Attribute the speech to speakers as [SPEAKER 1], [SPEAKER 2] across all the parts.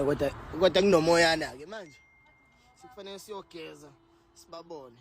[SPEAKER 1] Kodwa kunomoyana-ke manje sikufanele siyogeza sibabone.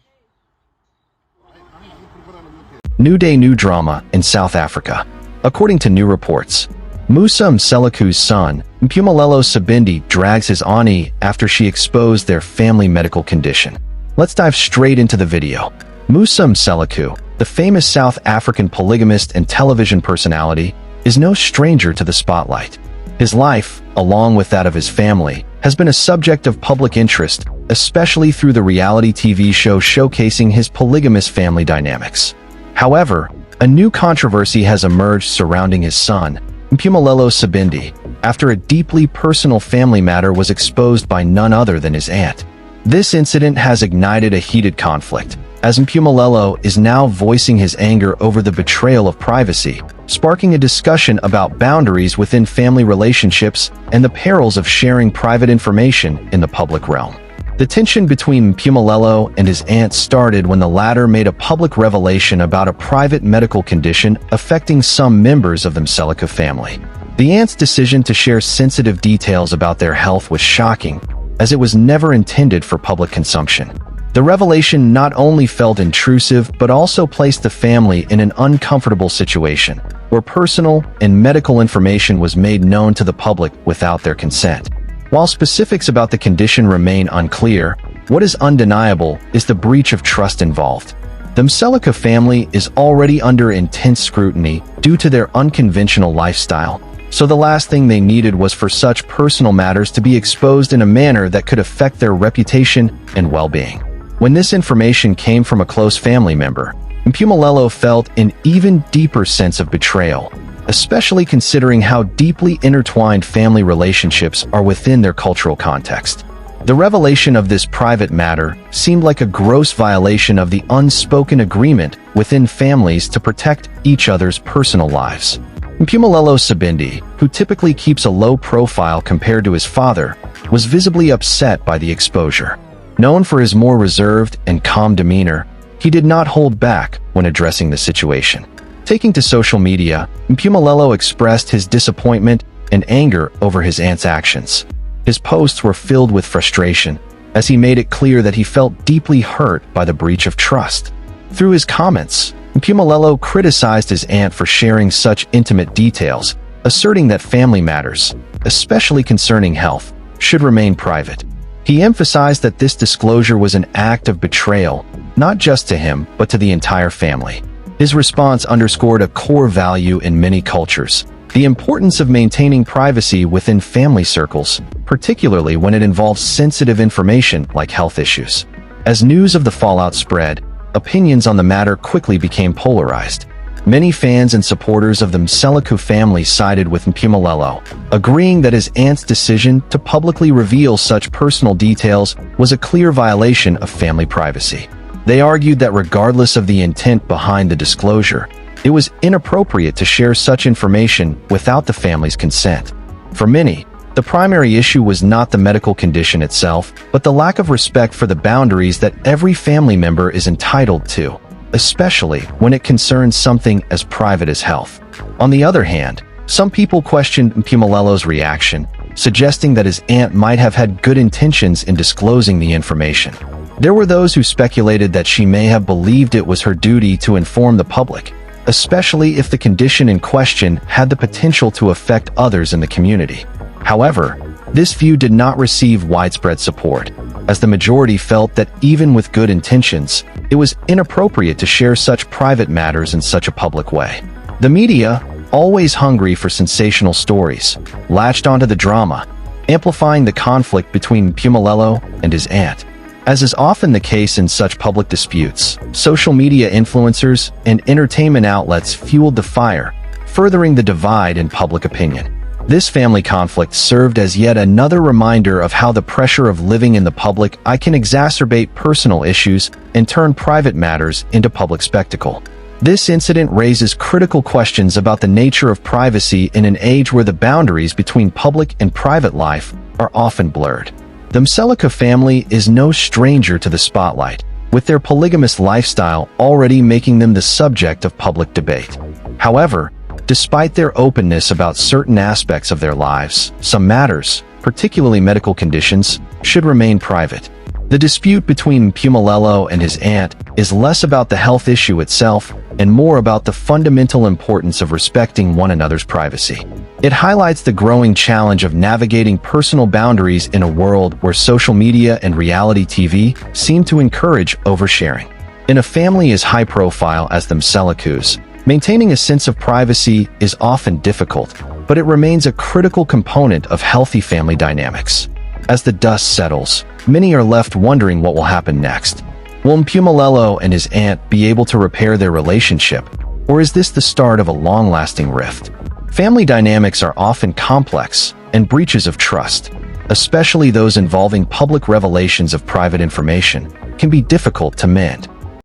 [SPEAKER 2] New day, new drama in South Africa. According to new reports, Musa Mseleku's son, Mpumelelo Sibindi, drags his auntie after she exposed their family medical condition. Let's dive straight into the video. Musa Mseleku, the famous South African polygamist and television personality, is no stranger to the spotlight. His life, along with that of his family, has been a subject of public interest, especially through the reality TV show showcasing his polygamous family dynamics. However, a new controversy has emerged surrounding his son, Mpumelelo Sibindi, after a deeply personal family matter was exposed by none other than his aunt. This incident has ignited a heated conflict, as Mpumelelo is now voicing his anger over the betrayal of privacy, sparking a discussion about boundaries within family relationships and the perils of sharing private information in the public realm. The tension between Mpumelelo and his aunt started when the latter made a public revelation about a private medical condition affecting some members of the Mseleku family. The aunt's decision to share sensitive details about their health was shocking, as it was never intended for public consumption. The revelation not only felt intrusive but also placed the family in an uncomfortable situation, where personal and medical information was made known to the public without their consent. While specifics about the condition remain unclear, what is undeniable is the breach of trust involved. The Mseleku family is already under intense scrutiny due to their unconventional lifestyle, so the last thing they needed was for such personal matters to be exposed in a manner that could affect their reputation and well-being. When this information came from a close family member, Mpumelelo felt an even deeper sense of betrayal, especially considering how deeply intertwined family relationships are within their cultural context. The revelation of this private matter seemed like a gross violation of the unspoken agreement within families to protect each other's personal lives. Mpumelelo Sibindi, who typically keeps a low profile compared to his father, was visibly upset by the exposure. Known for his more reserved and calm demeanor, he did not hold back when addressing the situation. Taking to social media, Mpumelelo expressed his disappointment and anger over his aunt's actions. His posts were filled with frustration, as he made it clear that he felt deeply hurt by the breach of trust. Through his comments, Mpumelelo criticized his aunt for sharing such intimate details, asserting that family matters, especially concerning health, should remain private. He emphasized that this disclosure was an act of betrayal, not just to him, but to the entire family. His response underscored a core value in many cultures: the importance of maintaining privacy within family circles, particularly when it involves sensitive information like health issues. As news of the fallout spread, opinions on the matter quickly became polarized. Many fans and supporters of the Mseleku family sided with Mpumelelo, agreeing that his aunt's decision to publicly reveal such personal details was a clear violation of family privacy. They argued that regardless of the intent behind the disclosure, it was inappropriate to share such information without the family's consent. For many, the primary issue was not the medical condition itself, but the lack of respect for the boundaries that every family member is entitled to, especially when it concerns something as private as health. On the other hand, some people questioned Mpumelo's reaction, suggesting that his aunt might have had good intentions in disclosing the information. There were those who speculated that she may have believed it was her duty to inform the public, especially if the condition in question had the potential to affect others in the community. However, this view did not receive widespread support, as the majority felt that even with good intentions, it was inappropriate to share such private matters in such a public way. The media, always hungry for sensational stories, latched onto the drama, amplifying the conflict between Mpumelelo and his aunt. As is often the case in such public disputes, social media influencers and entertainment outlets fueled the fire, furthering the divide in public opinion. This family conflict served as yet another reminder of how the pressure of living in the public eye can exacerbate personal issues and turn private matters into public spectacle. This incident raises critical questions about the nature of privacy in an age where the boundaries between public and private life are often blurred. The Mseleku family is no stranger to the spotlight, with their polygamous lifestyle already making them the subject of public debate. However, despite their openness about certain aspects of their lives, some matters, particularly medical conditions, should remain private. The dispute between Mpumelelo and his aunt is less about the health issue itself and more about the fundamental importance of respecting one another's privacy. It highlights the growing challenge of navigating personal boundaries in a world where social media and reality TV seem to encourage oversharing. In a family as high-profile as the Mselekus, maintaining a sense of privacy is often difficult, but it remains a critical component of healthy family dynamics. As the dust settles, many are left wondering what will happen next. Will Mpumelelo and his aunt be able to repair their relationship, or is this the start of a long-lasting rift? Family dynamics are often complex, and breaches of trust, especially those involving public revelations of private information, can be difficult to mend.